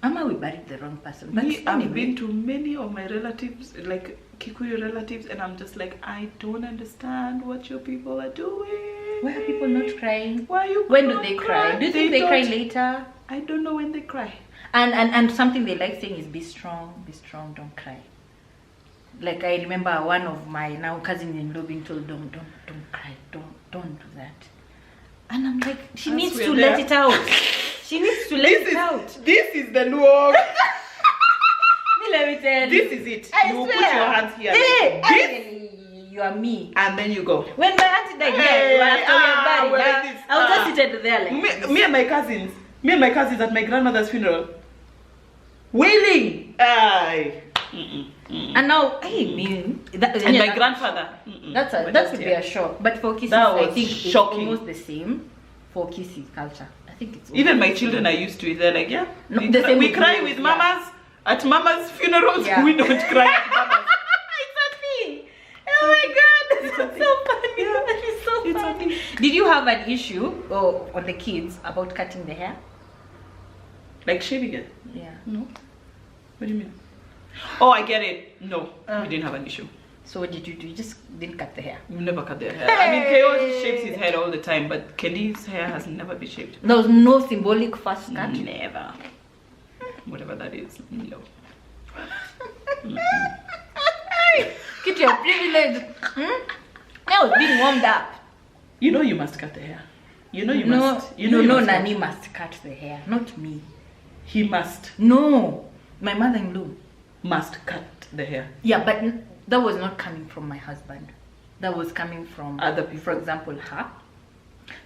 We buried the wrong person. But I've been to many of my relatives, like Kikuyu relatives, and I'm just like, I don't understand what your people are doing. Why are people not crying? When do they cry? Do you think they cry later? I don't know when they cry. And something they like saying is be strong, don't cry. Like I remember one of my now cousin-in-law being told, don't cry, don't do that. And I'm like, she needs to let it out. She needs to let it out. This is the Luo. Let me tell you. This is it. You put your hands here. You are me. And then you go. When my auntie died, I was just seated there like me and my cousins at my grandmother's funeral. Wailing. And now, and my grandfather. That would be a shock. But for Kisses, I think shocking. It's almost the same for Kisses culture. I think it's even my children are used to it. They're like, we cry with mamas at mama's funerals. Yeah. We don't cry at mamas. It's a thing. Oh my God, that's so funny. Yeah. That is so funny. Did you have an issue on the kids about cutting the hair? Like shaving it? Yeah. No. What do you mean? Oh, I get it. No, we didn't have an issue. So what did you do? You just didn't cut the hair? We never cut their hair. I mean, Keo shaves his head all the time, but Kenny's hair has never been shaved. There was no symbolic first cut? Never. Whatever that is, no. Get your privilege. I was being warmed up. You know you must cut the hair. You know you No, must. You know you no, must. Nani must cut the hair, not me. He must. No, my mother-in-law Must cut the hair. Yeah, but that was not coming from my husband. That was coming from Other people. For example, her.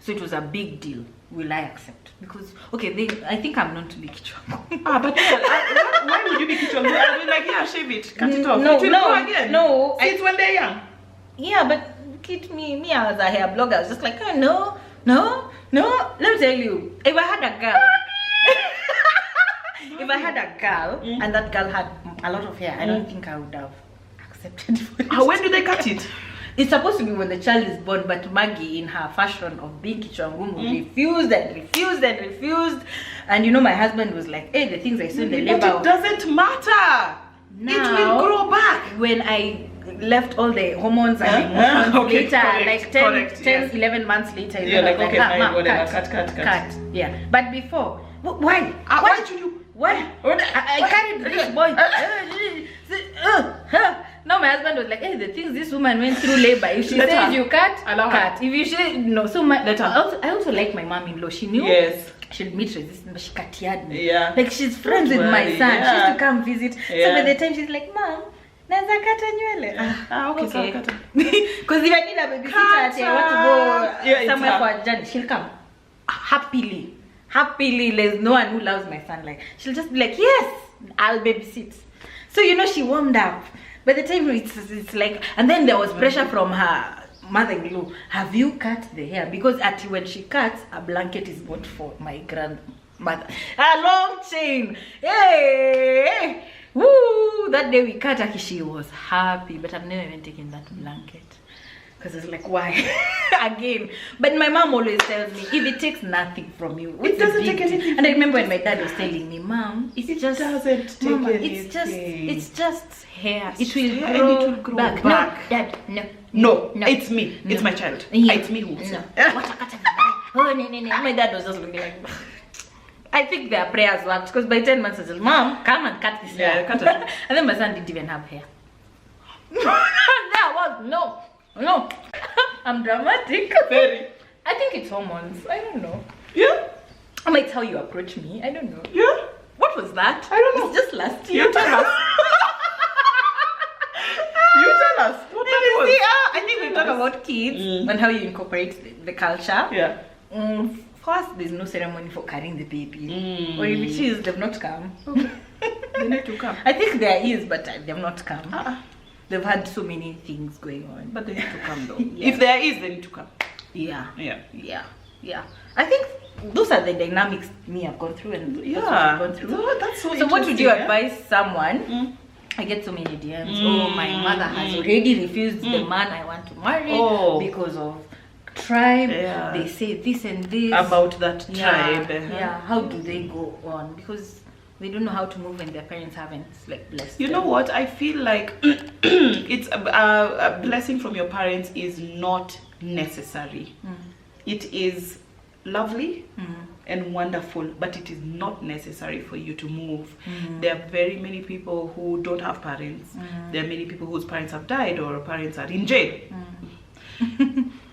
So it was a big deal. Will I accept? Because I think I'm known to be kichwangu. But why would you be kichwangu? I'll be like, yeah, shave it, cut it off. No, it will no, grow again. no. It's when they're young. Yeah, but me, I was a hair blogger. I was just like, oh, no. Let me tell you, if I had a girl, and that girl had a lot of hair, I don't think I would have accepted for it. When do they cut it? It's supposed to be when the child is born, but Margie, in her fashion of being kichwangumu, refused. And you know, my husband was like, hey, the things I saw in the labor. But it doesn't matter. Now, it will grow back. When I left all the hormones and emotions Okay, later, correct, like 10, correct, 10 11 months later, you're like, okay, fine, Mom, whatever, cut. Yeah, but before, why? What did you do? Why? I carried this boy. Now my husband was like, hey, the things this woman went through labor. If she says you cut, allow her. If you should, no. So I also like my mom-in-law. She knew. Yes. She'll meet resistance, but she Kiarie me. Yeah. Like she's friends with my son. Yeah. She used to come visit. Yeah. So by the time she's like, Mom, naza kata nywele. Okay. So cut. Because if I need a babysitter, I want to go somewhere for a journey, she'll come happily. There's no one who loves my son. Like she'll just be like, yes, I'll babysit. So you know, she warmed up. By the time it's like, and then there was pressure from her mother-in-law. Have you cut the hair? Because when she cuts, a blanket is bought for my grandmother. A long chain. Hey! Woo! That day we cut her, she was happy. But I've never even taken that blanket. Because it's like, why? Again. But my mom always tells me, if it takes nothing from you, it doesn't take anything. And I remember when my dad was telling me, Mom, it's just hair. It will grow back. No, Dad, no. It's me. It's my child. Yeah. It's me who. No. Oh, no. My dad was just looking like, I think their prayers worked, because by 10 months I said, Mom, come and cut this hair. Cut it. And then my son didn't even have hair. No. I'm dramatic. Very. I think it's hormones. I don't know. Yeah. I might how you approach me. I don't know. Yeah. What was that? I don't know. It's just last year. You tell us. What that was. I think we talk about kids and how you incorporate the culture. Yeah. First, there's no ceremony for carrying the baby. Or if it is, they've not come. They need to come. I think there is, but they've not come. They've had so many things going on. But they need to come though. Yeah. If there is, they need to come. Yeah. Yeah. I think those are the dynamics I've gone through, and that's what you've gone through. That's so So what would you interesting, advise someone? I get so many DMs. Oh, my mother has already refused the man I want to marry because of tribe. Yeah. They say this and this about that tribe. Yeah. How do they go on? Because they don't know how to move when their parents haven't blessed You them. know what? I feel like it's a blessing from your parents is not necessary. It is lovely and wonderful, but it is not necessary for you to move. There are very many people who don't have parents. There are many people whose parents have died or parents are in jail.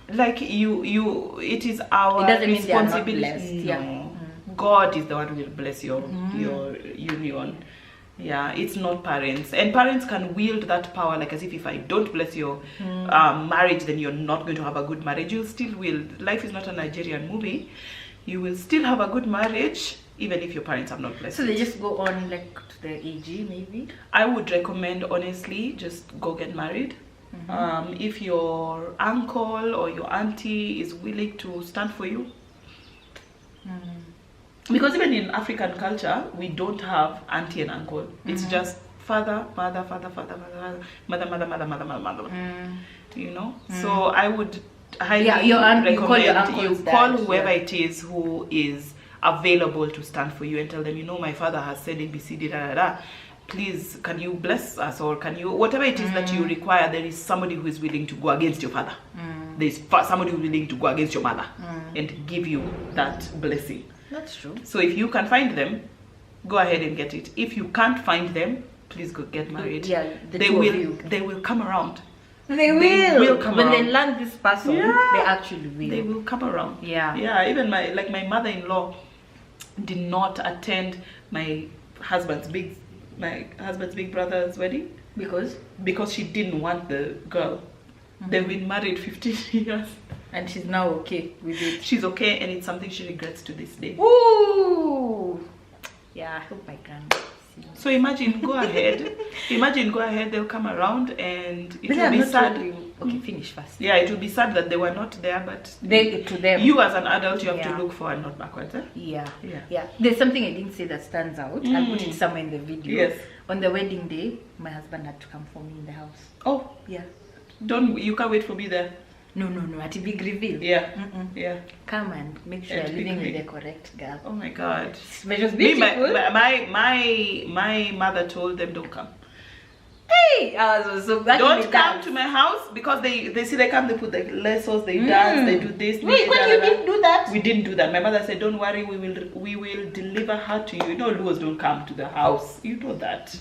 Like it is our It doesn't mean they are not responsibility. blessed. Yeah. No. God is the one who will bless your union. Yeah, it's not parents, and parents can wield that power like as if I don't bless your marriage, then you're not going to have a good marriage. You'll still will. Life is not a Nigerian movie. You will still have a good marriage even if your parents have not blessed. So they just go on like to the AG maybe. I would recommend, honestly, just go get married. If your uncle or your auntie is willing to stand for you. Because even in African culture, we don't have auntie and uncle. It's just father, mother, mother. You know? So I would highly recommend you call whoever it is who is available to stand for you and tell them, you know, my father has said ABCD, please, can you bless us, or can you, whatever it is that you require, there is somebody who is willing to go against your father. There's somebody who is willing to go against your mother and give you that blessing. That's true. So if you can find them, go ahead and get it. If you can't find them, please go get married. Yeah, they will come around. They will come when around. they learn this person. Yeah. They actually will. They will come around. Yeah. Even my mother-in-law did not attend my husband's big brother's wedding because she didn't want the girl. They've been married 15 years. And she's now okay with it. She's okay, and it's something she regrets to this day. Ooh. Yeah, I hope I can. So imagine, go ahead. They'll come around, and it will be sad. Okay, finish first. Yeah, it will be sad that they were not there, but To them. you as an adult, you have to look forward, not backwards. Yeah. There's something I didn't say that stands out. I'll put it somewhere in the video. Yes. On the wedding day, my husband had to come for me in the house. Oh, Yeah. you can't wait for me there. No. At a big reveal. Yeah. Yeah. Come and make sure And you're living pick with me. the correct girl. Oh my God. It was Me, beautiful. my mother told them, don't come. Hey, I was so glad. Don't come to my house, because they see they come, they put the lessons, they dance, they do this. Wait, when you didn't do that? We didn't do that. My mother said, don't worry, we will deliver her to you. You know, Luos don't come to the house. You know that.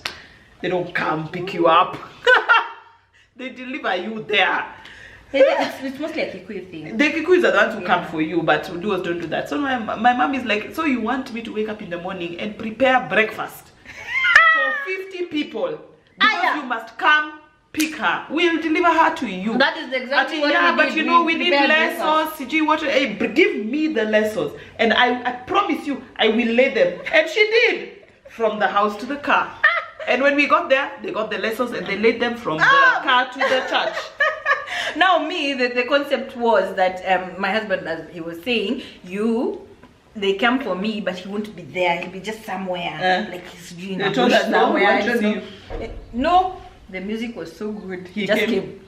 They don't come pick you up. They deliver you there. It's mostly a Kikuyu thing. The Kikuyus are the ones who come for you, but Luos don't do that. So my mom is like, so you want me to wake up in the morning and prepare breakfast for 50 people? Because you must come pick her. We'll deliver her to you. That is exactly what we did. But you know, we need prepared lessons. Give me the lessons, and I promise you, I will lay them. And she did, from the house to the car. And when we got there, they got the lessons and they laid them from the car to the church. Now the concept was that my husband, as he was saying, they come for me, but he won't be there. He'll be just somewhere, like he's doing a bush somewhere. No, the music was so good. He just came.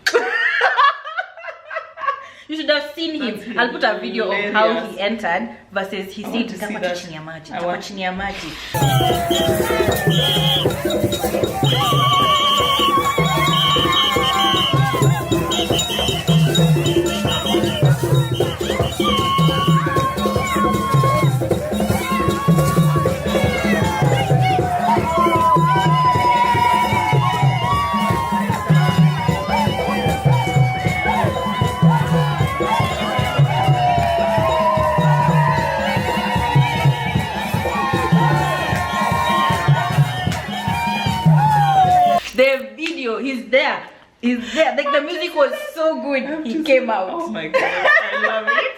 You should have seen him. I'll put a video of how he entered versus he said, "Nitakuwa chini ya maji, nitakuwa chini ya maji." The video, he's there. Like the music was so good. He came out. Oh my God, I love it.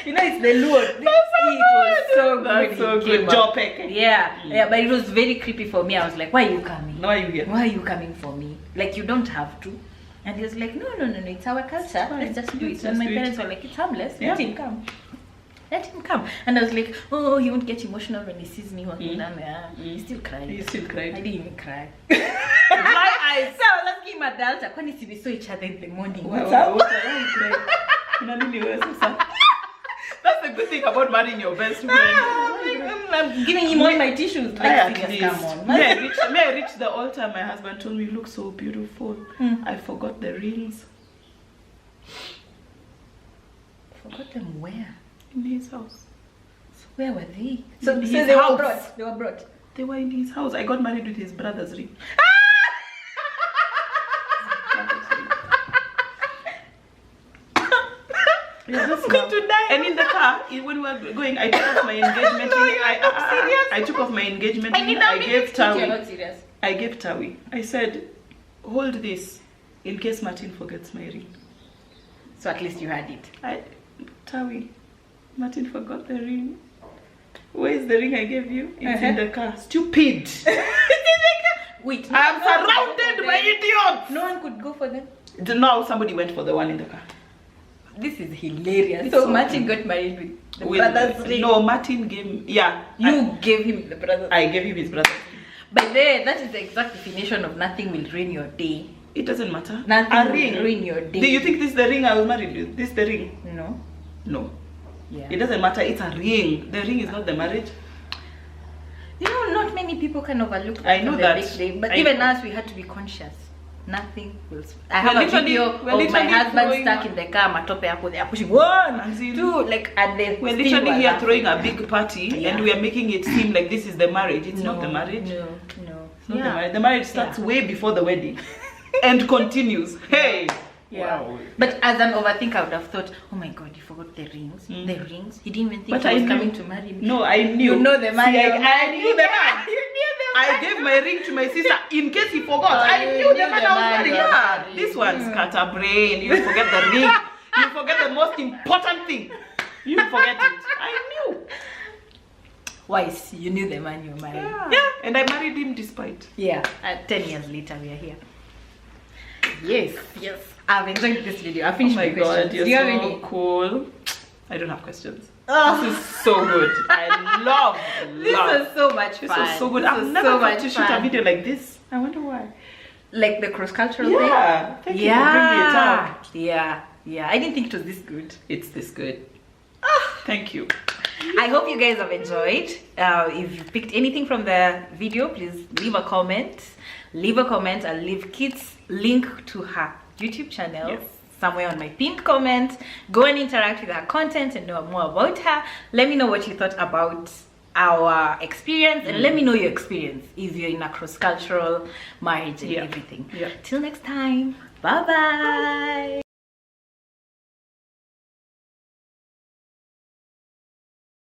You know, it's the Lord. It was so That's good. so He good. came Job out. Yeah, but it was very creepy for me. I was like, why are you coming? Why are you here? Why are you coming for me? Like, you don't have to. And he was like, no, it's our culture. Let's just do it. And my parents were like, it's harmless. Let him come. Let him come. And I was like, oh, he won't get emotional when he sees me walking down there. He still cried. You still cried? I didn't even cry. My eyes. So I was asking my dad, when is we saw each other in the morning? What's up? That's the good thing about marrying your best friend. I'm giving him all my tissues. Like, come on. May I reach the altar? My husband told me, you look so beautiful. I forgot the rings. Forgot them where? In his house. So where were they? So In his they house. were brought. They were brought. They were in his house. I got married with his brother's ring. I'm going to die. And in the car, when we were going, I took off my engagement ring. I took off my engagement ring. I gave Tawi. You're not serious. I gave Tawi. I said, hold this in case Martin forgets my ring. So at least you had it. Tawi, Martin forgot the ring. Where is the ring I gave you? It's in the car. Stupid. Wait. I'm surrounded by idiots. No one could go for them. No, somebody went for the one in the car. This is hilarious. It's so so Martin got married with the brother's ring. No, Martin gave. Yeah. You gave him the brother's ring. I gave him his brother's ring. But there, that is the exact definition of nothing will ruin your day. It doesn't matter. Nothing will ruin your day. Do you think this is the ring I was married with? This is the ring? No. No. Yeah. It doesn't matter. It's a ring. The ring is not the marriage. You know, not many people can overlook I know the that. big day. But I even know. us, we had to be conscious. Nothing will. I have a video of my literally husband stuck in the car. Matope yako, they are pushing one, two, like, and then We're literally here throwing a big party, and we are making it seem like this is the marriage. It's not the marriage. No. It's not the marriage. The marriage starts way before the wedding. and continues. Hey. Yeah. Wow. But as an overthinker, I would have thought, oh my god, you forgot the rings. The rings. He didn't even think But he was I knew. coming to marry me. No, I knew. You know the man. See, you're I marrying. knew the man. You knew the I man. gave my ring to my sister in case he forgot. Oh, I you knew the knew man the I was man marrying. you were Yeah. marrying. This one's scatterbrain. You forget the ring. You forget the most important thing. You forget it. I knew. Wise, you knew the man you were marrying. Yeah. And I married him despite. Yeah. 10 years later, we are here. Yes. I've enjoyed this video. I Oh finished my my god, questions. you're Do you have so any? cool. I don't have questions. Oh. This is so good. I love. This was so much fun. This was so good. This I've was never so had much to shoot a fun. video like this. I wonder why. Like the cross-cultural thing? Yeah. Thank you for bringing it up. Yeah. I didn't think it was this good. It's this good. Thank you. I hope you guys have enjoyed. If you picked anything from the video, please leave a comment. I'll leave Kitt's link to her YouTube channel somewhere on my pinned comment. Go and interact with her content and know more about her. Let me know what you thought about our experience, and let me know your experience if you're in a cross-cultural marriage and everything. Till next time, bye bye.